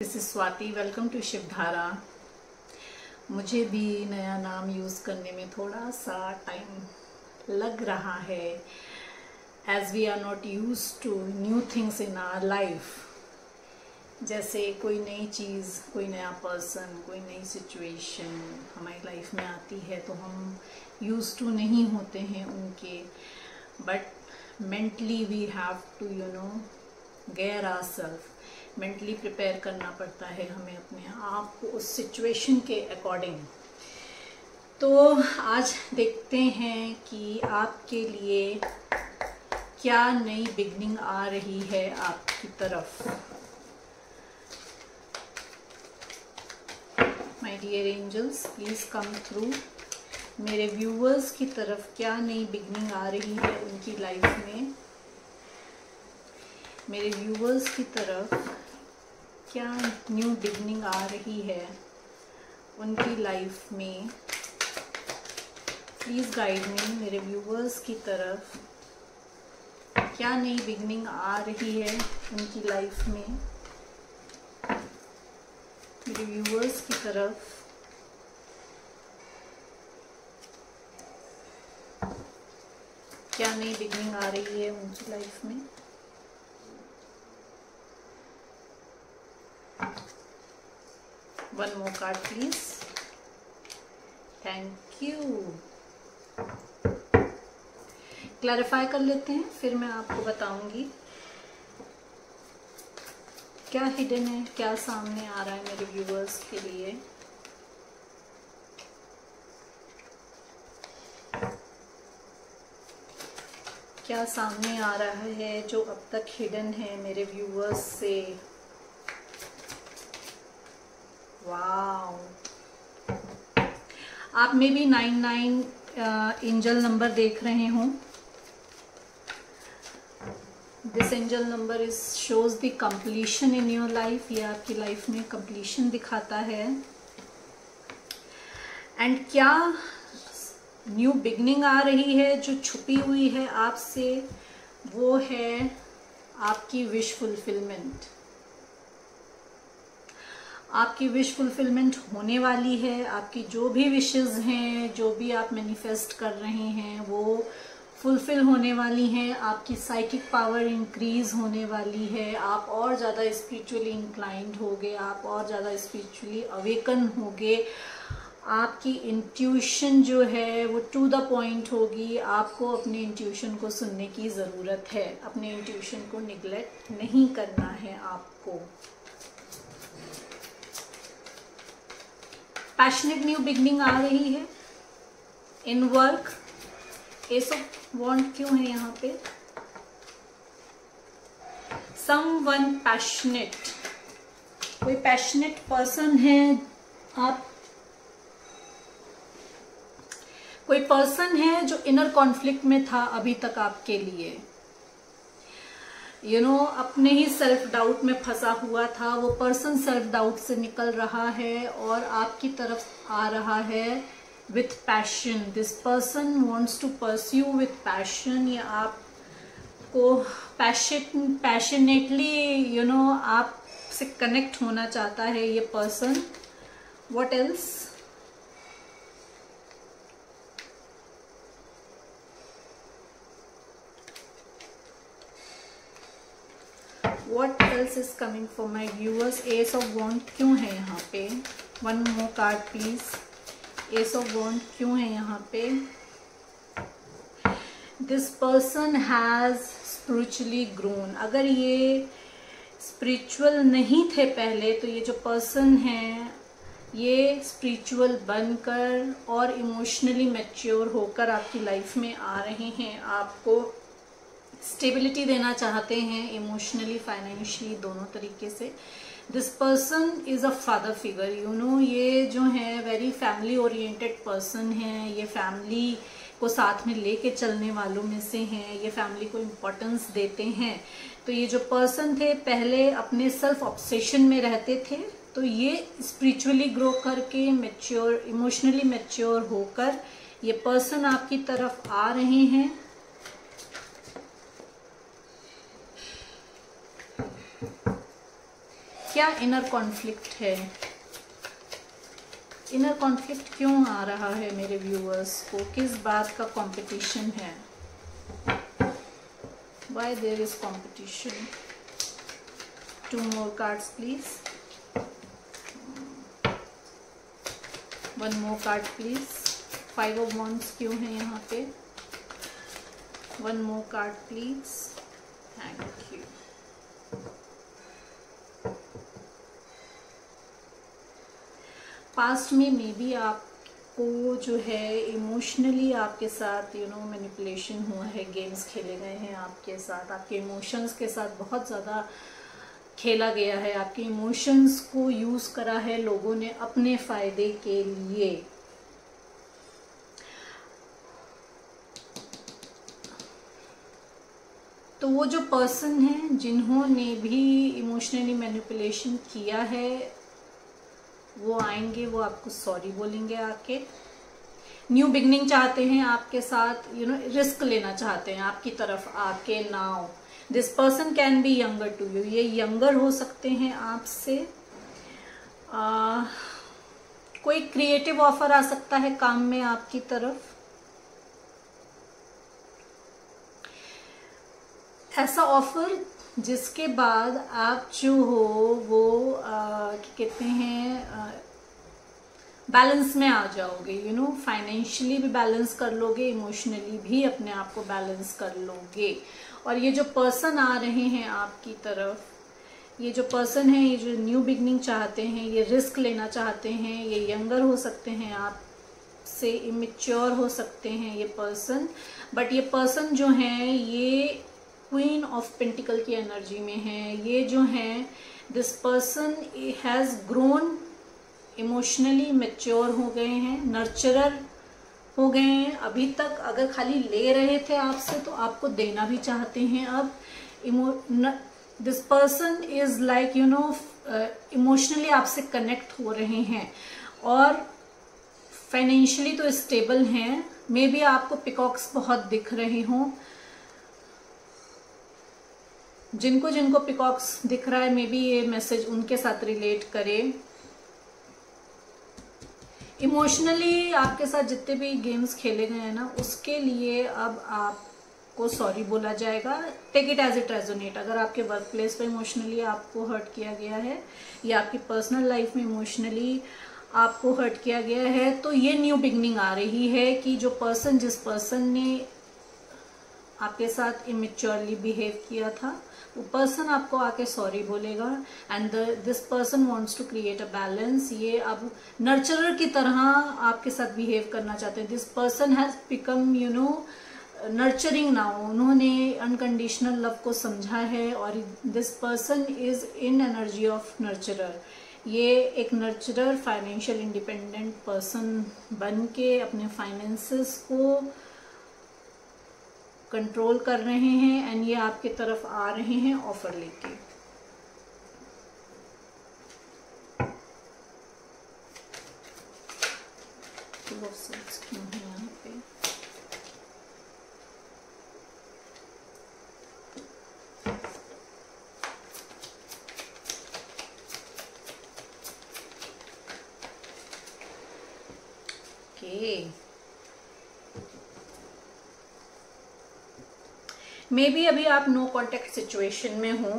This is Swati. Welcome to Shivdhara. मुझे भी नया नाम यूज़ करने में थोड़ा सा टाइम लग रहा है, as we are not use to new things in our life. जैसे कोई नई चीज़, कोई नया पर्सन, कोई नई सिचुएशन हमारी लाइफ में आती है तो हम यूज टू नहीं होते हैं उनके, but mentally we have to gear ourselves. Mentally prepare करना पड़ता है हमें अपने आप को उस सिचुएशन के अकॉर्डिंग। तो आज देखते हैं कि आपके लिए क्या नई बिगनिंग आ रही है आपकी तरफ। My dear angels, please come through. मेरे व्यूअर्स की तरफ क्या नई बिगनिंग आ रही है उनकी लाइफ में। मेरे व्यूअर्स की तरफ क्या न्यू बिगनिंग आ रही है उनकी लाइफ में। Please guide me. मेरे व्यूअर्स की तरफ क्या नई बिगनिंग आ रही है उनकी लाइफ में। मेरे व्यूअर्स की तरफ क्या नई बिगनिंग आ रही है उनकी लाइफ में। One more card please. Thank you. Clarify कर लेते हैं, फिर मैं आपको बताऊंगी क्या हिडन है, क्या सामने आ रहा है मेरे व्यूअर्स के लिए। क्या सामने आ रहा है जो अब तक हिडन है मेरे व्यूअर्स से। वाओ, आप में भी 99 एंजल नंबर देख रहे हो। This angel number is shows the completion in your life. ये आपकी लाइफ में कंप्लीशन दिखाता है। एंड क्या न्यू बिगनिंग आ रही है जो छुपी हुई है आपसे, वो है आपकी विश फुलफिलमेंट। आपकी विश फुलफिलमेंट होने वाली है। आपकी जो भी विशेस हैं, जो भी आप मैनिफेस्ट कर रहे हैं, वो फुलफिल होने वाली हैं। आपकी साइकिक पावर इंक्रीज होने वाली है। आप और ज़्यादा स्पिरिचुअली इंक्लाइंड होगे, आप और ज़्यादा स्पिरिचुअली अवेकन होगे। आपकी इंट्यूशन जो है वो टू द पॉइंट होगी। आपको अपने इंट्यूशन को सुनने की ज़रूरत है। अपने इंट्यूशन को निगलेक्ट नहीं करना है आपको। पैशनेट न्यू बिगनिंग आ रही है इन वर्क। एस ऑफ वॉन्ड क्यों है यहाँ पे। समवन पैशनेट, कोई पैशनेट पर्सन है। आप कोई पर्सन है जो इनर कॉन्फ्लिक्ट में था अभी तक आपके लिए। अपने ही सेल्फ डाउट में फंसा हुआ था। वो पर्सन सेल्फ डाउट से निकल रहा है और आपकी तरफ आ रहा है with passion. This person wants to pursue with passion, या आपको पैशनेटली आपसे कनेक्ट होना चाहता है ये person. What else. What else is coming for my viewers? Ace of Wand क्यों है यहाँ पे। One more card please. Ace of Wand क्यों है यहाँ पे। This person has spiritually grown. अगर ये spiritual नहीं थे पहले, तो ये जो पर्सन है ये स्पिरिचुअल बनकर और इमोशनली मैच्योर होकर आपकी लाइफ में आ रहे हैं। आपको स्टेबिलिटी देना चाहते हैं, इमोशनली, फाइनेंशियली, दोनों तरीके से। This person is a father figure. ये जो है वेरी फैमिली ओरिएंटेड पर्सन है। ये फैमिली को साथ में लेके चलने वालों में से हैं। ये फैमिली को इम्पोर्टेंस देते हैं। तो ये जो पर्सन थे पहले अपने सेल्फ ऑब्सेशन में रहते थे, तो ये स्पिरिचुअली ग्रो करके मैच्योर, इमोशनली मैच्योर होकर ये पर्सन आपकी तरफ आ रहे हैं। क्या इनर कॉन्फ्लिक्ट है? इनर कॉन्फ्लिक्ट क्यों आ रहा है मेरे व्यूअर्स को? किस बात का कंपटीशन है? Why there is competition? 2 more cards please. 1 more card please. 5 of Wands क्यों है यहाँ पे? 1 more card please. Thank you. Past में मे बी आपको जो है इमोशनली आपके साथ मैनिपुलेशन हुआ है, गेम्स खेले गए हैं आपके साथ, आपके इमोशंस के साथ बहुत ज़्यादा खेला गया है, आपके इमोशंस को यूज़ करा है लोगों ने अपने फ़ायदे के लिए। तो वो जो पर्सन है जिन्होंने भी इमोशनली मैनिपुलेशन किया है वो आएंगे, वो आपको सॉरी बोलेंगे आके। न्यू बिगनिंग चाहते हैं आपके साथ, रिस्क लेना चाहते हैं आपकी तरफ आके। Now this person can be younger to you, ये यंगर हो सकते हैं आपसे। कोई क्रिएटिव ऑफर आ सकता है काम में आपकी तरफ। ऐसा ऑफर जिसके बाद आप जो हो वो कहते हैं बैलेंस में आ जाओगे, फाइनेंशियली भी बैलेंस कर लोगे, इमोशनली भी अपने आप को बैलेंस कर लोगे। और ये जो पर्सन आ रहे हैं आपकी तरफ, ये जो पर्सन है, ये जो न्यू बिगनिंग चाहते हैं, ये रिस्क लेना चाहते हैं, ये यंगर हो सकते हैं, आपसे इमेच्योर हो सकते हैं ये पर्सन। बट ये पर्सन जो है ये क्वीन ऑफ पेंटिकल की एनर्जी में है। ये जो है this person has grown, emotionally mature हो गए हैं, नर्चरर हो गए हैं। अभी तक अगर खाली ले रहे थे आपसे तो आपको देना भी चाहते हैं अब। This person is like emotionally आपसे कनेक्ट हो रहे हैं और फाइनेंशियली तो स्टेबल हैं। मे बी आपको पिकॉक्स बहुत दिख रहे हों, जिनको जिनको पिकॉक्स दिख रहा है मे बी ये मैसेज उनके साथ रिलेट करे। इमोशनली आपके साथ जितने भी गेम्स खेले गए हैं ना, उसके लिए अब आपको सॉरी बोला जाएगा। Take it as it resonate. अगर आपके वर्क प्लेस पे इमोशनली आपको हर्ट किया गया है या आपकी पर्सनल लाइफ में इमोशनली आपको हर्ट किया गया है, तो ये न्यू बिगनिंग आ रही है कि जो पर्सन, जिस पर्सन ने आपके साथ इमेच्योरली बिहेव किया था, वो पर्सन आपको आके सॉरी बोलेगा। And this person wants to create a balance. ये अब नर्चरर की तरह आपके साथ बिहेव करना चाहते हैं। This person has become nurturing now. उन्होंने अनकंडीशनल लव को समझा है और this person is in energy of नर्चरर। ये एक नर्चरर, फाइनेंशियल इंडिपेंडेंट पर्सन बन के अपने फाइनेंसेस को कंट्रोल कर रहे हैं एंड ये आपके तरफ आ रहे हैं ऑफर लेके। क्यों है यहाँ पे? मे बी अभी आप नो कांटेक्ट सिचुएशन में हो।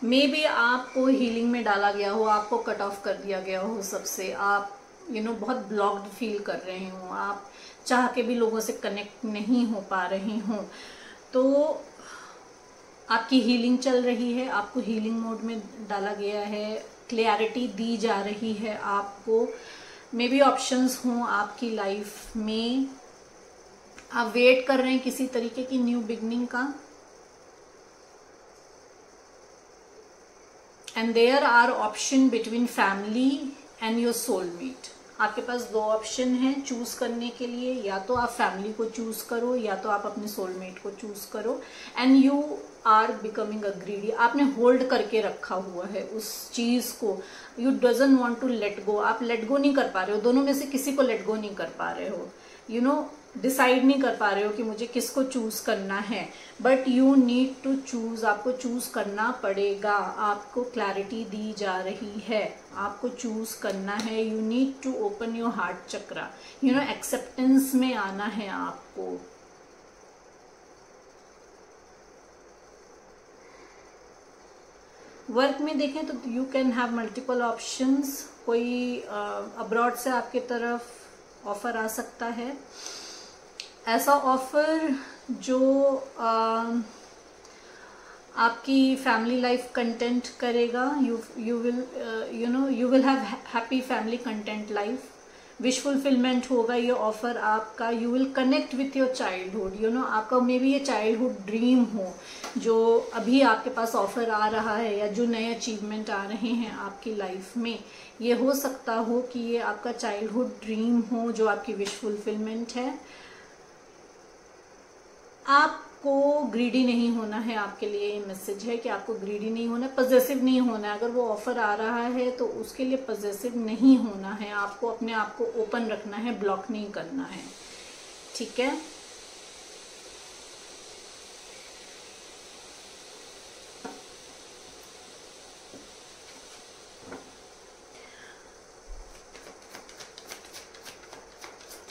मे बी आपको हीलिंग में डाला गया हो, आपको कट ऑफ कर दिया गया हो सबसे। आप बहुत ब्लॉक्ड फील कर रहे हो, आप चाह के भी लोगों से कनेक्ट नहीं हो पा रहे हो। तो आपकी हीलिंग चल रही है, आपको हीलिंग मोड में डाला गया है, क्लैरिटी दी जा रही है आपको। मे बी ऑप्शंस हों आपकी लाइफ में, आप वेट कर रहे हैं किसी तरीके की न्यू बिगनिंग का। And there are option between family and your soulmate. आपके पास 2 ऑप्शन हैं चूज करने के लिए, या तो आप फैमिली को चूज करो या तो आप अपने सोलमेट को चूज करो। And you are becoming a greedy. आपने होल्ड करके रखा हुआ है उस चीज को। You doesn't want to let go. आप लेट गो नहीं कर पा रहे हो, दोनों में से किसी को लेट गो नहीं कर पा रहे हो। डिसाइड नहीं कर पा रहे हो कि मुझे किसको चूज करना है, but you need to choose, आपको चूज करना पड़ेगा, आपको क्लैरिटी दी जा रही है, आपको चूज करना है। You need to open your heart chakra, you know acceptance में आना है आपको। वर्क में देखें तो you can have multiple options, कोई अब्रॉड से आपके तरफ ऑफर आ सकता है, ऐसा ऑफर जो आपकी फैमिली लाइफ कंटेंट करेगा। You will have happy family content life, wish fulfilment होगा ये ऑफर आपका। You will connect with your childhood, you know आपका मे बी ये चाइल्डहुड ड्रीम हो जो अभी आपके पास ऑफर आ रहा है, या जो नए अचीवमेंट आ रहे हैं आपकी लाइफ में, ये हो सकता हो कि ये आपका चाइल्डहुड ड्रीम हो जो आपकी विश फुलफिलमेंट है। आपको ग्रीडी नहीं होना है, आपके लिए ये मैसेज है कि आपको ग्रीडी नहीं होना, पजेसिव नहीं होना है। अगर वो ऑफर आ रहा है तो उसके लिए पजेसिव नहीं होना है, आपको अपने आप को ओपन रखना है, ब्लॉक नहीं करना है, ठीक है।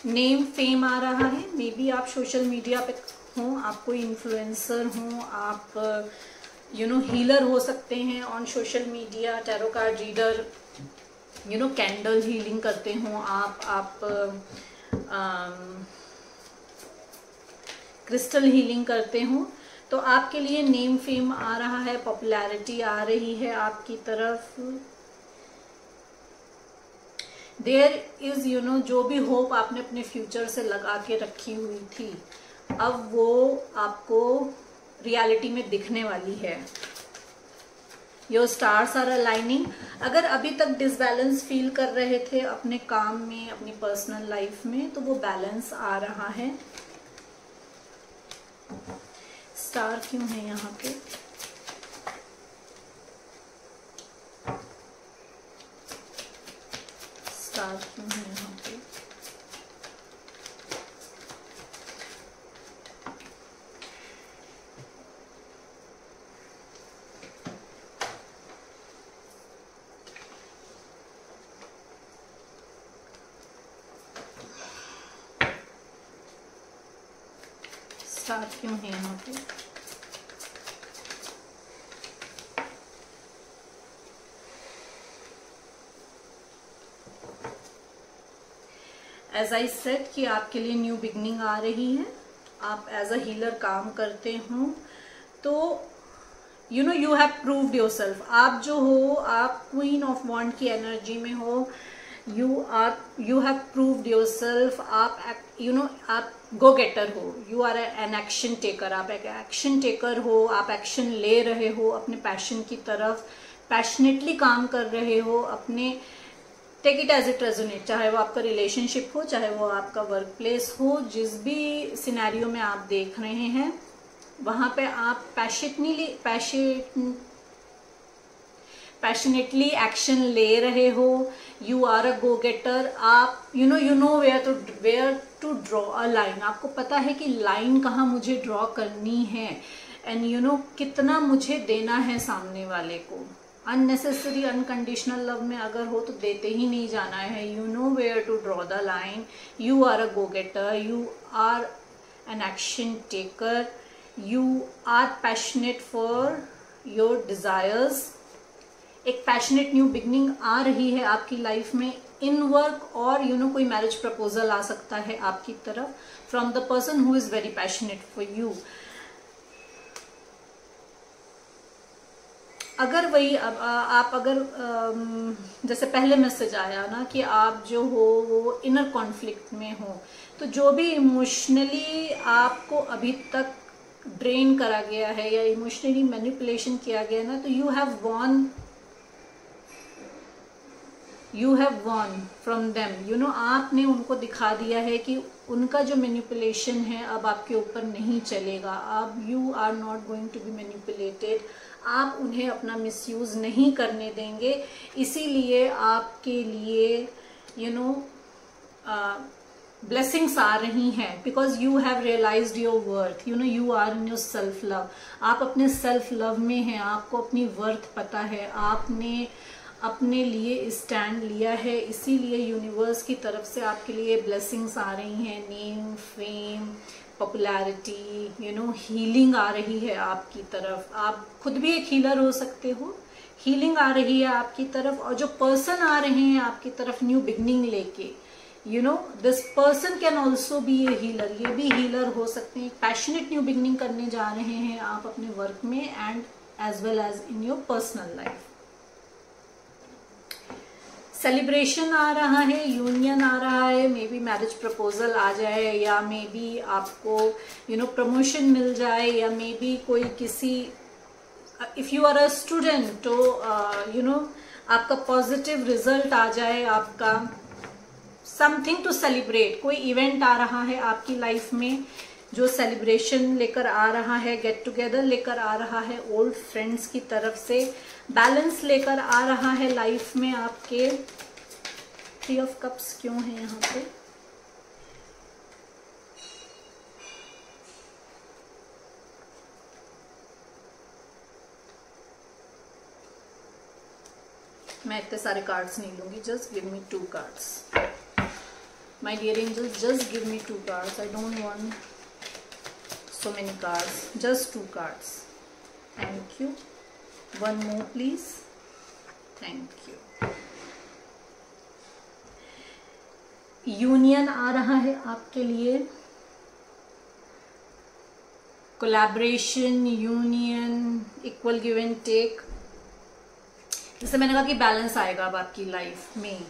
नेम फेम आ रहा है, मे बी आप सोशल मीडिया पे हो, आप कोई इन्फ्लुएंसर हो, आप यू नो हीलर हो सकते हैं on social media, tarot card reader, you know candle healing करते हो आप क्रिस्टल हीलिंग करते हो, तो आपके लिए नेम फेम आ रहा है, पॉपुलैरिटी आ रही है आपकी तरफ। देयर इज यू नो जो भी होप आपने अपने फ्यूचर से लगा के रखी हुई थी, अब वो आपको रियलिटी में दिखने वाली है। Your stars are aligning. अगर अभी तक डिसबैलेंस फील कर रहे थे अपने काम में, अपनी पर्सनल लाइफ में, तो वो बैलेंस आ रहा है। स्टार क्यों है यहाँ पे? स्टार क्यों है यहाँ पे? स्टार क्यों है यहाँ पे? एज आई सेड कि आपके लिए न्यू बिगनिंग आ रही है, आप एज अ हीलर काम करते हो, तो you know you have proved yourself. आप जो हो, आप क्वीन ऑफ वॉन्ड की एनर्जी में हो, यू हैव प्रूव्ड योरसेल्फ। आप यू नो आप गो गेटर हो, you are an action taker, आप एक एक्शन टेकर हो, आप एक्शन ले रहे हो अपने पैशन की तरफ, पैशनेटली काम कर रहे हो अपने। Take it as it resonate, चाहे वो आपका रिलेशनशिप हो, चाहे वो आपका वर्क प्लेस हो, जिस भी सिनेरियो में आप देख रहे हैं वहां पे आप पैशनेटली एक्शन ले रहे हो। You are a go getter. आप you know where to draw a line. आपको पता है कि लाइन कहाँ मुझे ड्रॉ करनी है, एंड यू नो कितना मुझे देना है सामने वाले को। अननेसेसरी अनकंडीशनल लव में अगर हो तो देते ही नहीं जाना है। You know where to draw the line. You are a go getter, you are an action taker, you are passionate for your desires. एक पैशनेट न्यू बिगनिंग आ रही है आपकी लाइफ में इन वर्क, और यू नो कोई marriage proposal आ सकता है आपकी तरफ from the person who is very passionate for you. अगर वही आप अगर जैसे पहले मैसेज आया ना कि आप जो हो वो इनर कॉन्फ्लिक्ट में हो, तो जो भी इमोशनली आपको अभी तक ड्रेन करा गया है या इमोशनली मैनिपुलेशन किया गया ना, तो you have von from them. You know आपने उनको दिखा दिया है कि उनका जो मैनिपुलेशन है अब आपके ऊपर नहीं चलेगा। अब you are not going to be manipulated. आप उन्हें अपना मिसयूज नहीं करने देंगे। इसीलिए आपके लिए यू नो ब्लेसिंग्स आ रही हैं, because you have realised your worth, you know you are in your self love. आप अपने सेल्फ लव में हैं, आपको अपनी वर्थ पता है, आपने अपने लिए स्टैंड लिया है, इसीलिए यूनिवर्स की तरफ से आपके लिए ब्लेसिंग्स आ रही हैं। Name, fame, popularity, you know healing आ रही है आपकी तरफ। आप खुद भी एक हीलर हो सकते हो, हीलिंग आ रही है आपकी तरफ। और जो पर्सन आ रहे हैं आपकी तरफ न्यू बिगनिंग लेके, you know this person can also be A healer, ये भी हीलर हो सकते हैं। पैशनेट न्यू बिगनिंग करने जा रहे हैं आप अपने वर्क में and as well as in your personal life. Celebration आ रहा है, यूनियन आ रहा है, मे बी मैरिज प्रपोजल आ जाए, या मे बी आपको यू नो प्रमोशन मिल जाए, या मे बी कोई किसी if you are a student तो यू नो आपका पॉजिटिव रिजल्ट आ जाए, आपका समथिंग टू सेलिब्रेट। कोई इवेंट आ रहा है आपकी लाइफ में जो सेलिब्रेशन लेकर आ रहा है, गेट टुगेदर लेकर आ रहा है ओल्ड फ्रेंड्स की तरफ से, बैलेंस लेकर आ रहा है लाइफ में आपके। 3 ऑफ कप्स क्यों है यहाँ पे? मैं इतने सारे कार्ड्स नहीं लूंगी, just give me 2 cards my dear angels, just give me 2 cards. I don't want so many cards, just 2 cards. Thank you. One more please. Thank you. Union आ रहा है आपके लिए, collaboration, union, equal give and take. जैसे मैंने कहा कि balance आएगा अब आपकी लाइफ में।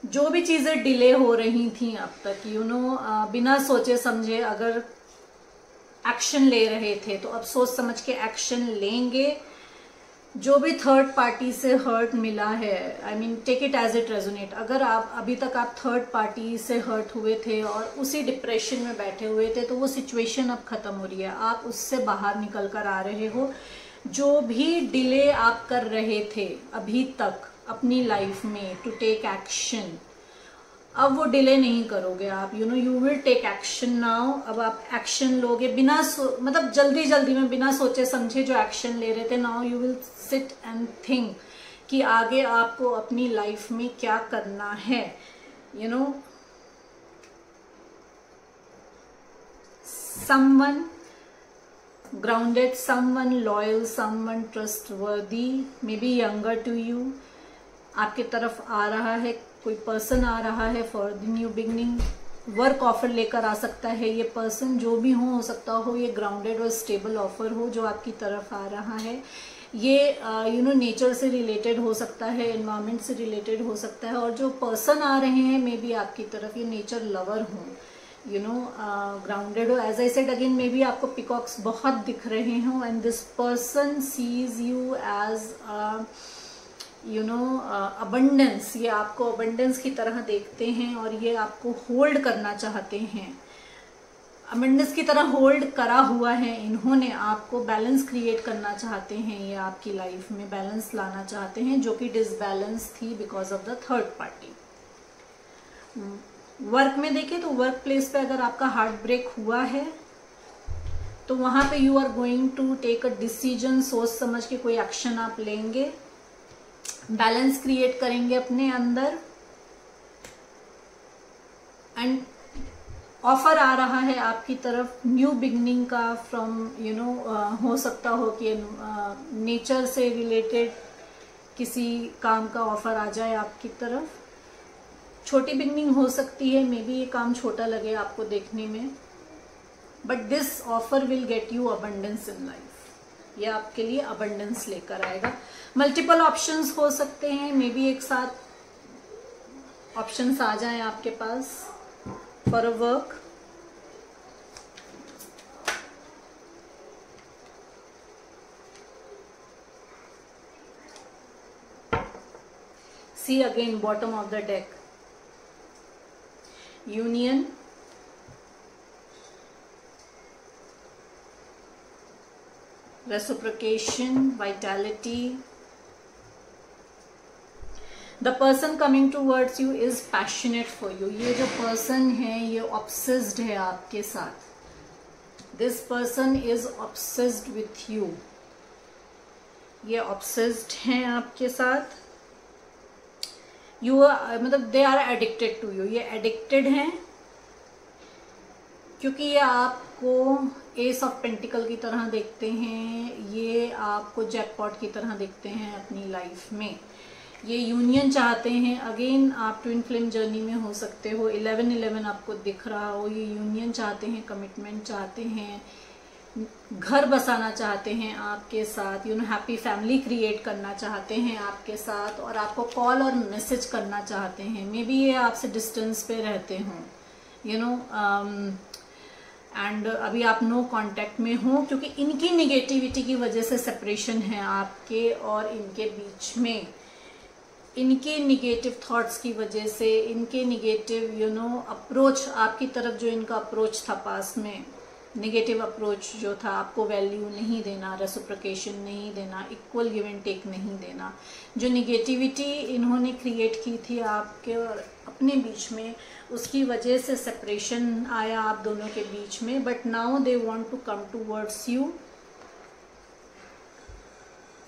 जो भी चीजें डिले हो रही थी अब तक, यू नो बिना सोचे समझे अगर एक्शन ले रहे थे तो अब सोच समझ के एक्शन लेंगे। जो भी थर्ड पार्टी से हर्ट मिला है, I mean take it as it resonate. अगर आप अभी तक आप थर्ड पार्टी से हर्ट हुए थे और उसी डिप्रेशन में बैठे हुए थे, तो वो सिचुएशन अब खत्म हो रही है, आप उससे बाहर निकल कर आ रहे हो। जो भी डिले आप कर रहे थे अभी तक अपनी लाइफ में टू टेक एक्शन, अब वो डिले नहीं करोगे आप, you know you will take action now. अब आप एक्शन लोगे बिना मतलब जल्दी जल्दी में, बिना सोचे समझे जो एक्शन ले रहे थे। Now you will sit and think कि आगे आपको अपनी लाइफ में क्या करना है, you no. Someone grounded, someone loyal, someone trustworthy, maybe younger to you, आपके तरफ आ रहा है। कोई पर्सन आ रहा है for the new beginning, work offer लेकर आ सकता है ये पर्सन। जो भी हो सकता हो ये ग्राउंडेड और स्टेबल ऑफर हो जो आपकी तरफ आ रहा है। ये यू नो नेचर से रिलेटेड हो सकता है, एनवायरमेंट से रिलेटेड हो सकता है। और जो पर्सन आ रहे हैं मे बी आपकी तरफ ये नेचर लवर हो, यू नो ग्राउंडेड हो। As I said again, maybe आपको पिकॉक्स बहुत दिख रहे हो and this person sees you as you know abundance. ये आपको अबंडेंस की तरह देखते हैं और ये आपको होल्ड करना चाहते हैं, अबंडेंस की तरह होल्ड करा हुआ है इन्होंने। आपको बैलेंस क्रिएट करना चाहते हैं, ये आपकी लाइफ में बैलेंस लाना चाहते हैं जो कि डिसबैलेंस थी because of the third party. Work में देखें तो वर्क प्लेस पे अगर आपका हार्ट ब्रेक हुआ है तो वहां पे you are going to take a decision, सोच समझ के कोई एक्शन आप लेंगे, बैलेंस क्रिएट करेंगे अपने अंदर। एंड ऑफर आ रहा है आपकी तरफ न्यू बिगनिंग का फ्रॉम यू नो हो सकता हो कि नेचर से रिलेटेड किसी काम का ऑफर आ जाए आपकी तरफ। छोटी बिगनिंग हो सकती है, मे बी ये काम छोटा लगे आपको देखने में, but this offer will get you abundance in life. ये आपके लिए अबंडेंस लेकर आएगा। मल्टीपल ऑप्शंस हो सकते हैं, मे बी एक साथ ऑप्शंस आ जाएं आपके पास for a work. See again bottom of the deck, union, reciprocation, vitality, the person coming towards you is passionate for you. ये जो पर्सन है ये ऑब्सेस्ड है आपके साथ। This person is obsessed with you. ये ऑब्सेस्ड हैं आपके साथ। यू मतलब they are addicted to you. ये एडिक्टेड हैं क्योंकि ये आपको एस ऑफ पेंटिकल की तरह देखते हैं, ये आपको जैकपॉट की तरह देखते हैं अपनी लाइफ में। ये यूनियन चाहते हैं। अगेन आप ट्विन फ्लेम जर्नी में हो सकते हो, 11-11 आपको दिख रहा हो। ये यूनियन चाहते हैं, कमिटमेंट चाहते हैं, घर बसाना चाहते हैं आपके साथ, हैप्पी फैमिली क्रिएट करना चाहते हैं आपके साथ, और आपको कॉल और मैसेज करना चाहते हैं। मे बी ये आपसे डिस्टेंस पे रहते हों, एंड अभी आप नो कांटेक्ट में हो, क्योंकि इनकी निगेटिविटी की वजह से सेपरेशन है आपके और इनके बीच में। इनके निगेटिव थॉट्स की वजह से, इनके निगेटिव अप्रोच आपकी तरफ, जो इनका अप्रोच था पास में, नेगेटिव अप्रोच जो था, आपको वैल्यू नहीं देना, रेसिप्रोकेशन नहीं देना, इक्वल गिव एंड टेक नहीं देना, जो निगेटिविटी इन्होंने क्रिएट की थी आपके और अपने बीच में, उसकी वजह से सेपरेशन आया आप दोनों के बीच में। But now they want to come towards you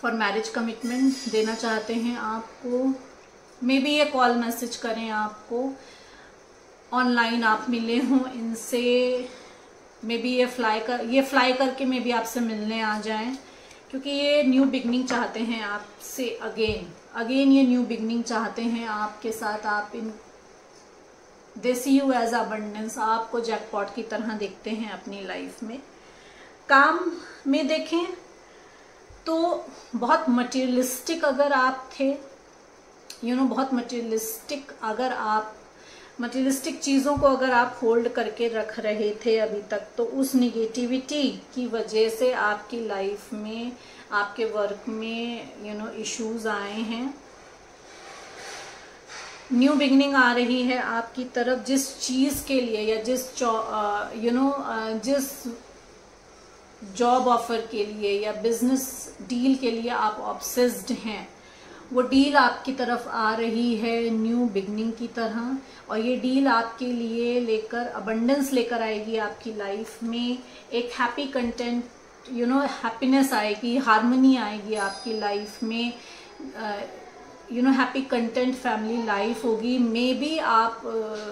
for marriage commitment देना चाहते हैं आपको। मे बी ये कॉल मैसेज करें आपको, ऑनलाइन आप मिले हों इनसे, मे बी ये फ्लाई करके मे बी आपसे मिलने आ जाएं, क्योंकि ये न्यू बिगनिंग चाहते हैं आपसे। अगेन ये न्यू बिगनिंग चाहते हैं आपके साथ। आप दे सी यू एज अबंडेंस। आपको जैकपॉट की तरह देखते हैं अपनी लाइफ में। काम में देखें तो बहुत मटेरियलिस्टिक अगर आप थे, बहुत मटेरियलिस्टिक, अगर आप मटेरियलिस्टिक चीज़ों को अगर आप होल्ड करके रख रहे थे अभी तक, तो उस निगेटिविटी की वजह से आपकी लाइफ में, आपके वर्क में इश्यूज आए हैं। न्यू बिगनिंग आ रही है आपकी तरफ, जिस चीज़ के लिए या जिस जॉब ऑफर के लिए या बिजनेस डील के लिए आप ऑब्सेस्ड हैं, वो डील आपकी तरफ आ रही है न्यू बिगनिंग की तरह। और ये डील आपके लिए लेकर अबंडेंस लेकर आएगी आपकी लाइफ में। एक हैप्पी कंटेंट, हैप्पीनेस आएगी, हार्मनी आएगी आपकी लाइफ में। हैप्पी कंटेंट फैमिली लाइफ होगी। मे बी आप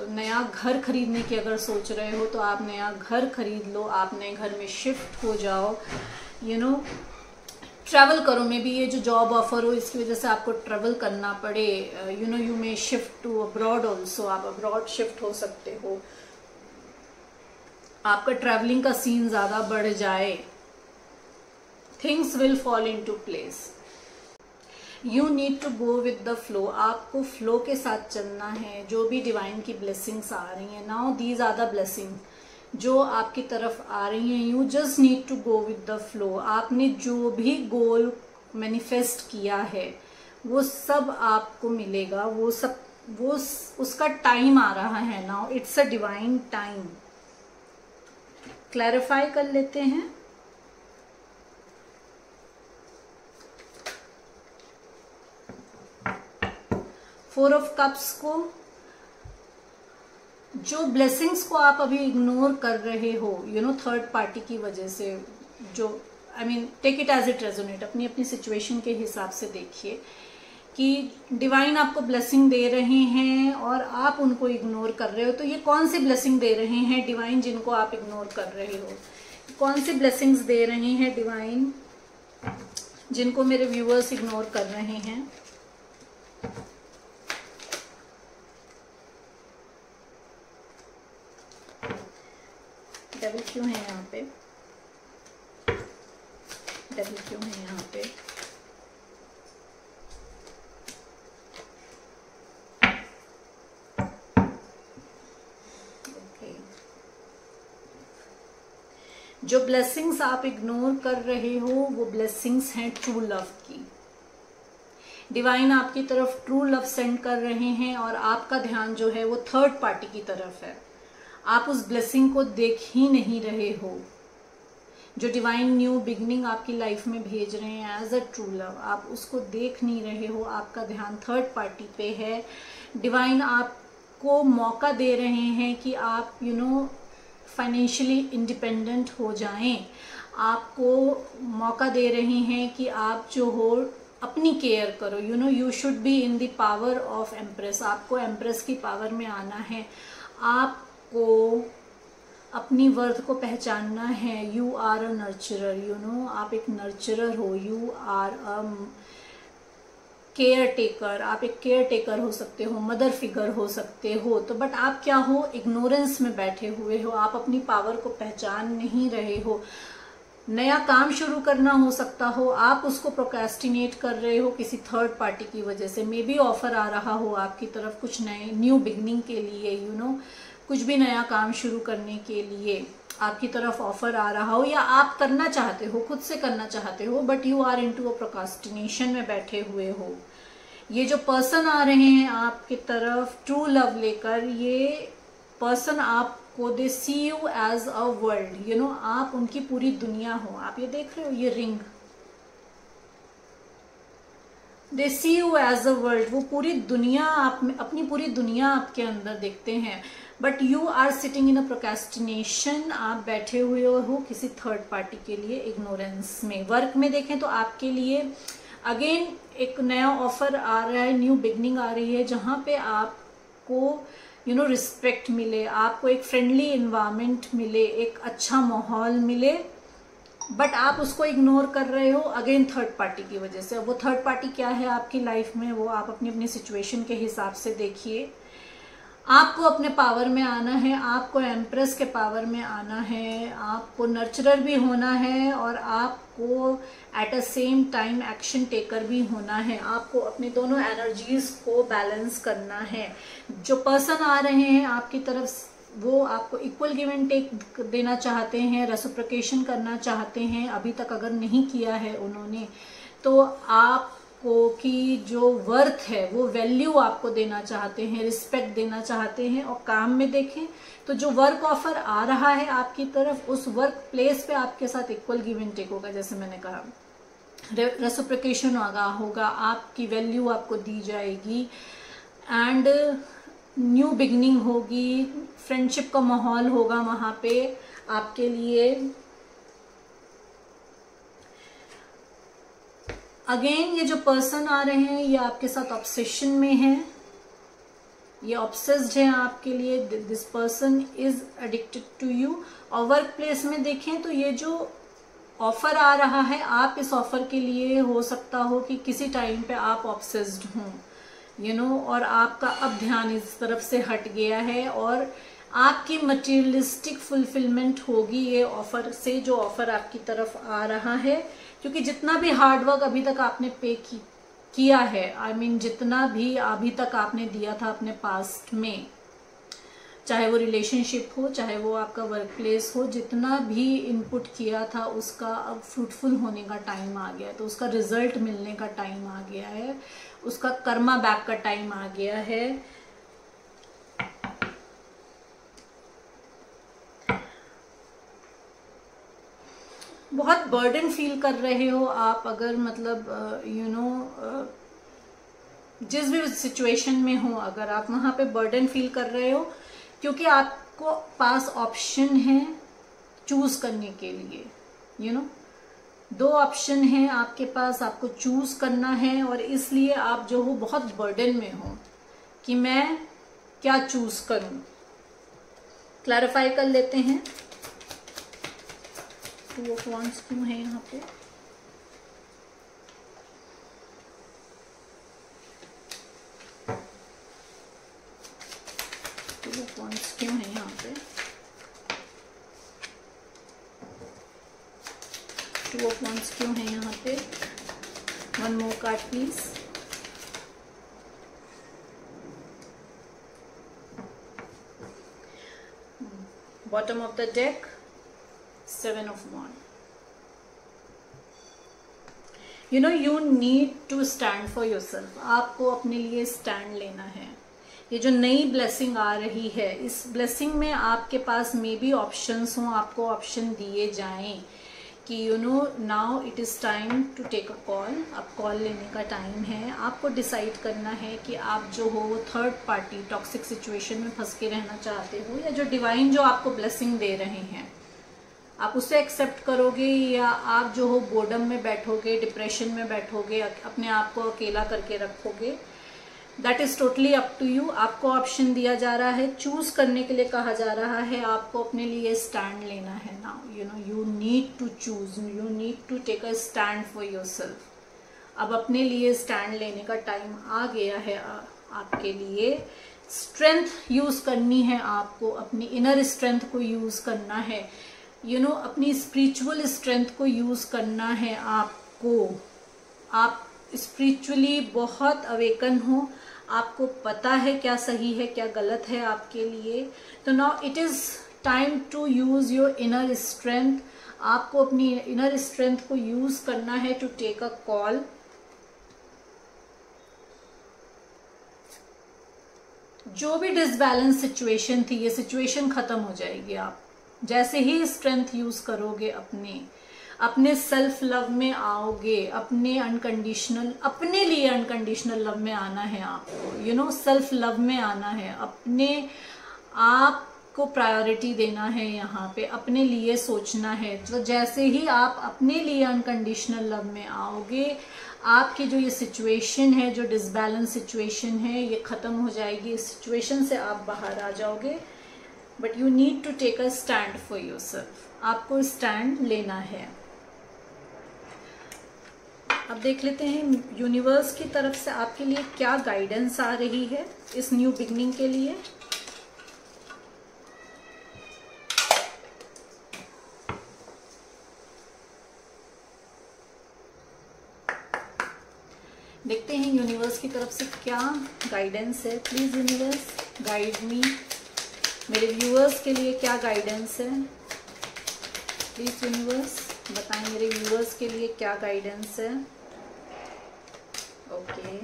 नया घर खरीदने की अगर सोच रहे हो तो आप नया घर खरीद लो, आप नए घर में शिफ्ट हो जाओ, ट्रैवल करो। मे बी ये जो जॉब ऑफर हो इसकी वजह से आपको ट्रैवल करना पड़े, you may shift to abroad also, आप अब्रॉड शिफ्ट हो सकते हो, आपका ट्रैवलिंग का सीन ज्यादा बढ़ जाए। Things will fall in to place. You need to go with the flow. आपको फ्लो के साथ चलना है। जो भी डिवाइन की ब्लेसिंग्स आ रही हैं, now these are the blessing जो आपकी तरफ आ रही हैं। You just need to go with the flow. आपने जो भी गोल मैनिफेस्ट किया है वो सब आपको मिलेगा, वो उसका टाइम आ रहा है now. It's a divine time. Clarify कर लेते हैं। फोर ऑफ कप्स को, जो ब्लेसिंग्स को आप अभी इग्नोर कर रहे हो थर्ड पार्टी की वजह से, जो take it as it resonate, अपनी अपनी सिचुएशन के हिसाब से देखिए कि डिवाइन आपको ब्लेसिंग दे रहे हैं और आप उनको इग्नोर कर रहे हो। तो ये कौन सी ब्लेसिंग दे रहे हैं डिवाइन जिनको आप इग्नोर कर रहे हो? कौन सी ब्लेसिंग्स दे रहे हैं डिवाइन जिनको मेरे व्यूअर्स इग्नोर कर रहे हैं? डेविल क्यों है यहाँ पे? डेविल क्यों है यहाँ पे? ओके, जो ब्लेसिंग्स आप इग्नोर कर रहे हो वो ब्लेसिंग्स हैं ट्रू लव की। डिवाइन आपकी तरफ ट्रू लव सेंड कर रहे हैं और आपका ध्यान जो है वो थर्ड पार्टी की तरफ है। आप उस ब्लेसिंग को देख ही नहीं रहे हो। जो डिवाइन न्यू बिगनिंग आपकी लाइफ में भेज रहे हैं एज अ ट्रू लव, आप उसको देख नहीं रहे हो, आपका ध्यान थर्ड पार्टी पे है। डिवाइन आपको मौका दे रहे हैं कि आप फाइनेंशियली इंडिपेंडेंट हो जाएं। आपको मौका दे रहे हैं कि आप जो हो अपनी केयर करो। You should be in the power of empress. आपको एम्प्रेस की पावर में आना है, आपको अपनी वर्थ को पहचानना है। यू आर अ नर्चरर, आप एक नर्चरर हो, you are a care taker. आप एक केयर टेकर हो सकते हो, मदर फिगर हो सकते हो, तो बट आप क्या हो, इग्नोरेंस में बैठे हुए हो, आप अपनी पावर को पहचान नहीं रहे हो। नया काम शुरू करना हो सकता हो, आप उसको प्रोक्रेस्टिनेट कर रहे हो किसी थर्ड पार्टी की वजह से। मे बी ऑफर आ रहा हो आपकी तरफ कुछ नए न्यू बिगनिंग के लिए, कुछ भी नया काम शुरू करने के लिए आपकी तरफ ऑफर आ रहा हो, या आप करना चाहते हो, खुद से करना चाहते हो, but you are into a procrastination में बैठे हुए हो। ये जो पर्सन आ रहे हैं आपकी तरफ ट्रू लव लेकर, ये पर्सन आपको दे see you as a world, आप उनकी पूरी दुनिया हो। आप ये देख रहे हो, ये ring, they see you as a world, वो पूरी दुनिया आप में, अपनी पूरी दुनिया आपके अंदर देखते हैं। But you are sitting in a procrastination, आप बैठे हुए हो किसी थर्ड पार्टी के लिए इग्नोरेंस में। वर्क में देखें तो आपके लिए अगेन एक नया ऑफर आ रहा है, न्यू बिगनिंग आ रही है, जहां पे आपको रिस्पेक्ट मिले, आपको एक फ्रेंडली इन्वायरमेंट मिले, एक अच्छा माहौल मिले, बट आप उसको इग्नोर कर रहे हो अगेन थर्ड पार्टी की वजह से। वो थर्ड पार्टी क्या है आपकी लाइफ में, वो आप अपनी अपनी सिचुएशन के हिसाब से देखिए। आपको अपने पावर में आना है, आपको एम्प्रेस के पावर में आना है, आपको नर्चरर भी होना है, और आपको at a same time action taker भी होना है। आपको अपनी दोनों एनर्जीज को बैलेंस करना है। जो पर्सन आ रहे हैं आपकी तरफ, वो आपको इक्वल गिव एंड टेक देना चाहते हैं, रेसिप्रोकेशन करना चाहते हैं। अभी तक अगर नहीं किया है उन्होंने, तो आपको की जो वर्थ है, वो वैल्यू आपको देना चाहते हैं, रिस्पेक्ट देना चाहते हैं। और काम में देखें तो जो वर्क ऑफर आ रहा है आपकी तरफ, उस वर्क प्लेस पे आपके साथ इक्वल गिव एंड टेक होगा। जैसे मैंने कहा, रेसिप्रोकेशन होगा, आपकी वैल्यू आपको दी जाएगी, एंड न्यू बिगनिंग होगी, फ्रेंडशिप का माहौल होगा वहां पे आपके लिए। अगेन ये जो पर्सन आ रहे हैं, ये आपके साथ ऑब्सेशन में है, ये ऑब्सेस्ड है आपके लिए। This person is addicted to you. और वर्क प्लेस में देखें तो ये जो ऑफर आ रहा है, आप इस ऑफर के लिए हो सकता हो कि किसी टाइम पे आप ऑब्सेस्ड हों, और आपका अब ध्यान इस तरफ से हट गया है, और आपकी मटेरियलिस्टिक फुलफिलमेंट होगी ये ऑफर से, जो ऑफर आपकी तरफ आ रहा है। क्योंकि जितना भी हार्डवर्क अभी तक आपने पे किया है, I mean, जितना भी अभी तक आपने दिया था अपने पास्ट में, चाहे वो रिलेशनशिप हो, चाहे वो आपका वर्क प्लेस हो, जितना भी इनपुट किया था उसका अब फ्रूटफुल होने का टाइम आ गया है। तो उसका रिजल्ट मिलने का टाइम आ गया है, उसका कर्मा बैक का टाइम आ गया है। बहुत बर्डन फील कर रहे हो आप, अगर मतलब जिस भी सिचुएशन में हो, अगर आप वहां पे बर्डन फील कर रहे हो, क्योंकि आपको पास ऑप्शन है चूज करने के लिए। दो ऑप्शन है आपके पास, आपको चूज करना है, और इसलिए आप जो हो बहुत बर्डन में हो कि मैं क्या चूज करूं। क्लैरिफाई कर लेते हैं, टू ऑफ वांड्स क्यों है यहाँ पे, टू ऑफ वांड्स क्यों है यहाँ पे, टू ऑफ वांड्स क्यों है यहाँ पे। One more card please. Bottom of the deck, seven of wand. you need to stand for yourself। आपको अपने लिए स्टैंड लेना है। ये जो नई ब्लेसिंग आ रही है, इस ब्लेसिंग में आपके पास मे बी ऑप्शंस हों, आपको ऑप्शन दिए जाएं कि you know now it is time to take a call. अब कॉल लेने का टाइम है। आपको डिसाइड करना है कि आप जो हो वो थर्ड पार्टी टॉक्सिक सिचुएशन में फंस के रहना चाहते हो, या जो डिवाइन जो आपको ब्लेसिंग दे रहे हैं आप उसे एक्सेप्ट करोगे, या आप जो हो बोर्डम में बैठोगे, डिप्रेशन में बैठोगे, अपने आप को अकेला करके रखोगे। That is totally up to you. आपको ऑप्शन दिया जा रहा है, चूज करने के लिए कहा जा रहा है, आपको अपने लिए स्टैंड लेना है। Now you know you need to choose, you need to take a stand for yourself. अब अपने लिए स्टैंड लेने का टाइम आ गया है आपके लिए। स्ट्रेंथ यूज करनी है आपको, अपनी इनर स्ट्रेंथ को यूज करना है, यू नो अपनी स्पिरिचुअल स्ट्रेंथ को यूज करना है आपको। आप स्पिरिचुअली बहुत अवेकन हो, आपको पता है क्या सही है क्या गलत है आपके लिए। तो now it is time to use your inner strength. आपको अपनी इनर स्ट्रेंथ को यूज करना है टू टेक अ कॉल। जो भी डिसबैलेंस सिचुएशन थी, ये सिचुएशन खत्म हो जाएगी। आप जैसे ही स्ट्रेंथ यूज करोगे, अपने सेल्फ लव में आओगे, अपने लिए अनकंडीशनल लव में आना है आपको। यू नो सेल्फ लव में आना है, अपने आप को प्रायोरिटी देना है, यहाँ पे अपने लिए सोचना है। तो जैसे ही आप अपने लिए अनकंडीशनल लव में आओगे, आपकी जो ये सिचुएशन है, जो डिसबैलेंस सिचुएशन है, ये खत्म हो जाएगी। इस सिचुएशन से आप बाहर आ जाओगे। But you need to take a stand for yourself. आपको स्टैंड लेना है। अब देख लेते हैं यूनिवर्स की तरफ से आपके लिए क्या गाइडेंस आ रही है इस न्यू बिगनिंग के लिए। देखते हैं यूनिवर्स की तरफ से क्या गाइडेंस है। Please universe guide me. मेरे व्यूअर्स के लिए क्या गाइडेंस है, प्लीज यूनिवर्स बताएं मेरे व्यूअर्स के लिए क्या गाइडेंस है। ओके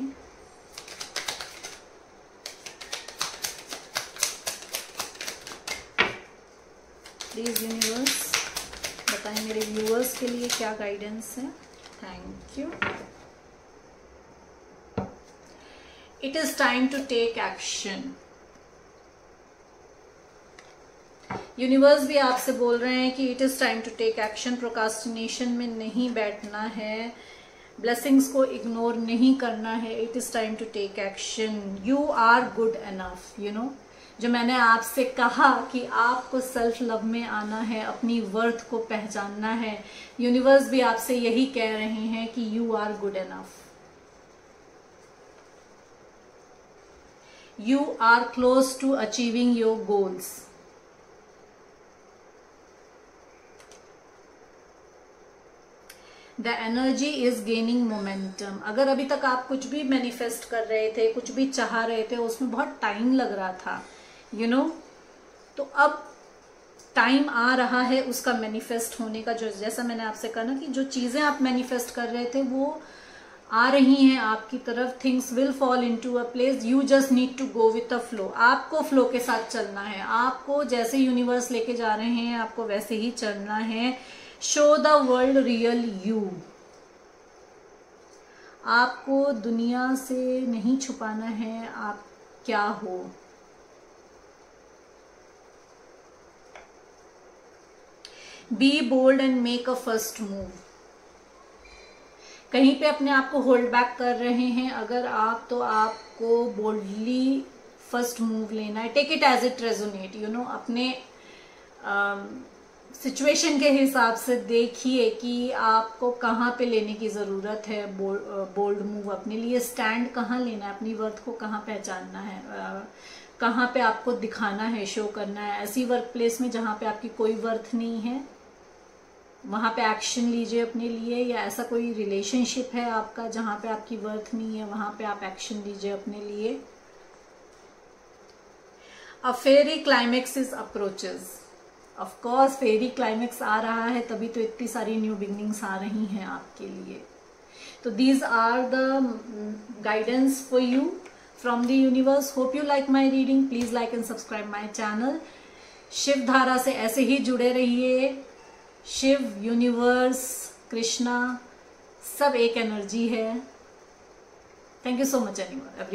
प्लीज यूनिवर्स बताएं मेरे व्यूअर्स के लिए क्या गाइडेंस है। Thank you. It is time to take action. Universe भी आपसे बोल रहे हैं कि it is time to take action. Procrastination में नहीं बैठना है, ब्लेसिंग्स को इग्नोर नहीं करना है। It is time to take action. You are good enough. You know जो मैंने आपसे कहा कि आपको सेल्फ लव में आना है, अपनी वर्थ को पहचानना है, यूनिवर्स भी आपसे यही कह रहे हैं कि you are good enough. You are close to achieving your goals. The energy is gaining momentum. अगर अभी तक आप कुछ भी मैनिफेस्ट कर रहे थे, कुछ भी चाह रहे थे, उसमें बहुत टाइम लग रहा था, यू नो, तो अब टाइम आ रहा है उसका मैनिफेस्ट होने का। जो जैसा मैंने आपसे कहा ना कि जो चीजें आप मैनिफेस्ट कर रहे थे वो आ रही हैं आपकी तरफ। Things will fall into a place. You just need to go with the flow. आपको फ्लो के साथ चलना है। आपको जैसे यूनिवर्स लेके जा रहे हैं आपको वैसे ही चलना है। Show the world real you. आपको दुनिया से नहीं छुपाना है आप क्या हो। Be bold and make a first move. कहीं पे अपने आप को होल्ड बैक कर रहे हैं अगर आप, तो आपको बोल्डली फर्स्ट मूव लेना है। Take it as it resonate. You know अपने सिचुएशन के हिसाब से देखिए कि आपको कहाँ पे लेने की ज़रूरत है बोल्ड मूव। अपने लिए स्टैंड कहाँ लेना है, अपनी वर्थ को कहाँ पहचानना है, कहाँ पे आपको दिखाना है, शो करना है। ऐसी वर्क प्लेस में जहाँ पे आपकी कोई वर्थ नहीं है वहाँ पे एक्शन लीजिए अपने लिए। या ऐसा कोई रिलेशनशिप है आपका जहाँ पे आपकी वर्थ नहीं है, वहाँ पे आप एक्शन लीजिए अपने लिए। A fiery climax is approaches. Of course fiery climax आ रहा है, तभी तो इतनी सारी न्यू बिगनिंग्स आ रही हैं आपके लिए। तो these are the guidance for you from the universe. Hope you like my reading. Please like and subscribe my channel. Shiv Dhara से ऐसे ही जुड़े रहिए। शिव, यूनिवर्स, कृष्णा, सब एक एनर्जी है। Thank you so much everyone.